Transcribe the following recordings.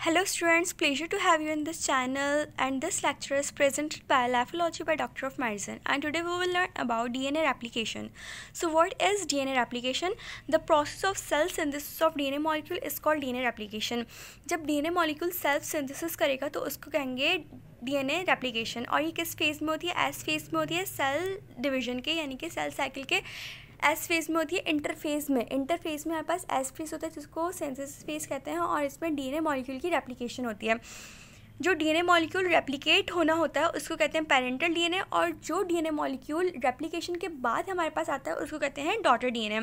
Hello students, pleasure to have you in this channel, and this lecture is presented by Lifeology by Doctor of Medicine, and today we will learn about DNA replication. So what is DNA replication? The process of cell synthesis of DNA molecule is called DNA replication. जब DNA molecule self synthesis करेगा तो उसको कहेंगे DNA replication। और ये किस phase में होती है? एस फेज में होती है, सेल डिवीजन के यानी कि सेल साइकिल के एस फेज में होती है। इंटरफेज में हमारे पास एस फेज होता है जिसको सिंथेसिस फेज कहते हैं, और इसमें डीएनए मॉलिक्यूल की रेप्लिकेशन होती है। जो डीएनए मॉलिक्यूल रेप्लिकेट होना होता है उसको कहते हैं पैरेंटल डीएनए, और जो डीएनए मॉलिक्यूल रेप्लिकेशन के बाद हमारे पास आता है उसको कहते हैं डॉटर डीएनए।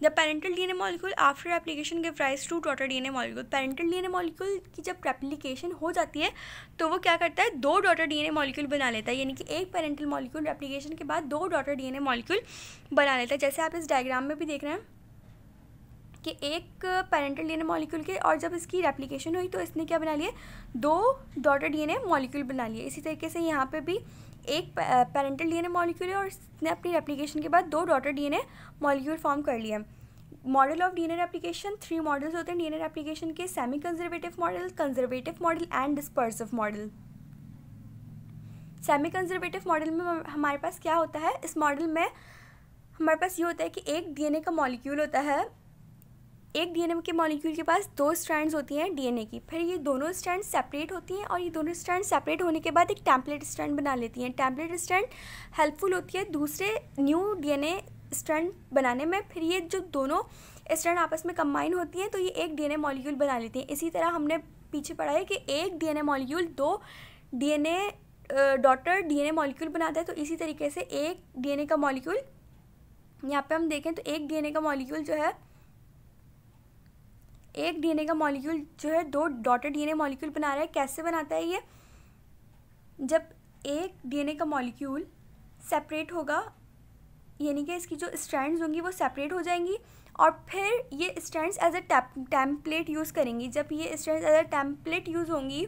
जब parental DNA molecule after replication give rise to daughter DNA molecule, parental DNA molecule की जब रेप्लिकेशन हो जाती है तो वो क्या करता है, दो डॉटर डीएनए मॉलिक्यूल बना लेता है। यानी कि एक पैरेंटल मॉलिक्यूल रेप्लिकेशन के बाद दो डॉटर डीएनए मॉलिक्यूल बना लेता है। जैसे आप इस डायग्राम में भी देख रहे हैं कि एक पैरेंटल डीएनए मॉलिक्यूल के, और जब इसकी रेप्लिकेशन हुई तो इसने क्या बना लिया, दो डॉटर डीएनए मॉलिक्यूल बना लिए। इसी तरीके से यहाँ पे भी एक पैरेंटल डीएनए मॉलिक्यूल है और इसने अपनी रेप्लिकेशन के बाद दो डॉटर डीएनए मॉलिक्यूल फॉर्म कर लिया। Model of DNA replication, 3 models होते हैं डीएनए रेप्लिकेशन के: semi conservative model, conservative model and dispersive model. Semi conservative model में हमारे पास क्या होता है, इस मॉडल में हमारे पास ये होता है कि एक डीएनए का मॉलिक्यूल होता है, एक डीएनए के मॉलिक्यूल के पास दो स्ट्रैंड्स होती हैं डीएनए की, फिर ये दोनों स्ट्रैंड सेपरेट होती हैं, और ये दोनों स्ट्रैंड सेपरेट होने के बाद एक टेम्पलेट स्ट्रैंड बना लेती हैं। टेम्पलेट स्ट्रैंड हेल्पफुल होती है दूसरे न्यू डीएनए स्ट्रैंड बनाने में। फिर ये जो दोनों स्ट्रैंड आपस में कंबाइन होती हैं तो ये एक डीएनए मॉलिक्यूल बना लेती हैं। इसी तरह हमने पीछे पढ़ा है कि एक डीएनए मॉलिक्यूल दो डीएनए डॉटर डीएनए मॉलिक्यूल बनाता है। तो इसी तरीके से एक डीएनए का मॉलिक्यूल, यहाँ पे हम देखें तो एक डीएनए का मॉलिक्यूल जो है दो डॉटर डीएनए मॉलिक्यूल बना रहा है। कैसे बनाता है ये, जब एक डीएनए का मॉलिक्यूल सेपरेट होगा, यानी कि इसकी जो स्ट्रैंड्स होंगी वो सेपरेट हो जाएंगी, और फिर ये strands as a template use करेंगी। जब ये strands as a template use होंगी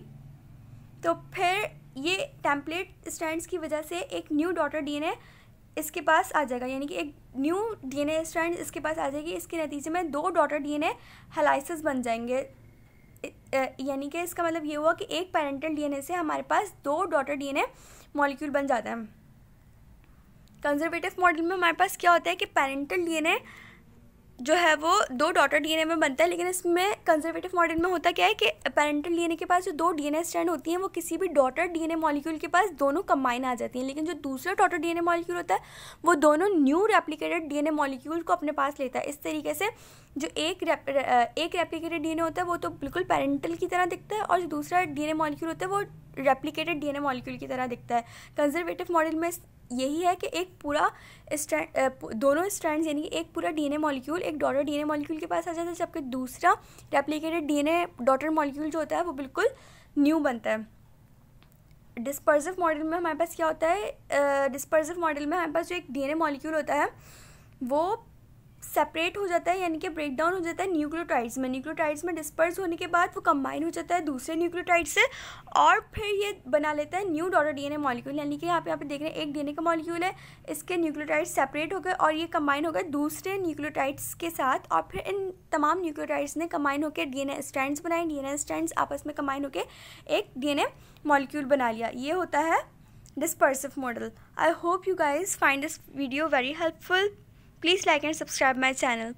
तो फिर ये टेम्पलेट स्ट्रैंड्स की वजह से एक न्यू डॉटर डीएनए इसके पास आ जाएगा, यानी कि एक न्यू डीएनए स्ट्रैंड इसके पास आ जाएगी। इसके नतीजे में दो डॉटर डीएनए हेलाइसिस बन जाएंगे। यानी कि इसका मतलब ये हुआ कि एक पैरेंटल डीएनए से हमारे पास दो डॉटर डीएनए मॉलिक्यूल बन जाता है। कंजर्वेटिव मॉडल में हमारे पास क्या होता है कि पैरेंटल डीएनए जो है वो दो डॉटर डीएनए में बनता है, लेकिन इसमें कंजर्वेटिव मॉडल में होता क्या है कि पैरेंटल डीएनए के पास जो दो डीएनए स्ट्रैंड होती हैं वो किसी भी डॉटर डीएनए मॉलिक्यूल के पास दोनों कंबाइन आ जाती हैं, लेकिन जो दूसरा डॉटर डीएनए मॉलिक्यूल होता है वो दोनों न्यू रेप्लिकेटेड डीएनए मॉलिक्यूल को अपने पास लेता है। इस तरीके से जो एक रेप्लिकेटेड डीएनए होता है वो तो बिल्कुल पैरेंटल की तरह दिखता है, और जो दूसरा डीएनए मॉलिक्यूल होता है वो रेप्लिकेटेड डीएनए मॉलिक्यूल की तरह दिखता है। कंजर्वेटिव मॉडल में यही है कि एक पूरा दोनों स्ट्रैंड्स यानी एक पूरा डीएनए मॉलिक्यूल एक डॉटर डीएनए मॉलिक्यूल के पास आ जाता है, जबकि दूसरा रेप्लिकेटेड डीएनए डॉटर मॉलिक्यूल जो होता है वो बिल्कुल न्यू बनता है। डिस्पर्सिव मॉडल में हमारे पास क्या होता है, डिस्पर्सिव मॉडल में हमारे पास जो एक डीएनए मॉलिक्यूल होता है वो सेपरेट हो जाता है, यानी कि ब्रेक डाउन हो जाता है न्यूक्लियोटाइड्स में। न्यूक्लियोटाइड्स में डिस्पर्स होने के बाद वो कंबाइन हो जाता है दूसरे न्यूक्लियोटाइड से, और फिर ये बना लेता है न्यू डॉटर डीएनए मॉलिक्यूल। यानी कि यहाँ पे देख रहे हैं एक डीएनए का मॉलिक्यूल है, इसके न्यूक्लियोटाइड्स सेपरेट हो गए और ये कंबाइन हो गए दूसरे न्यूक्लियोटाइड्स के साथ, और फिर इन तमाम न्यूक्लियोटाइड्स ने कंबाइन होकर डीएनए स्ट्रैंड्स बनाए। डीएनए स्ट्रैंड्स आपस में कंबाइन होकर एक डीएनए मॉलिक्यूल बना लिया। ये होता है dispersive model. I hope you guys find this video very helpful. Please like and subscribe my channel.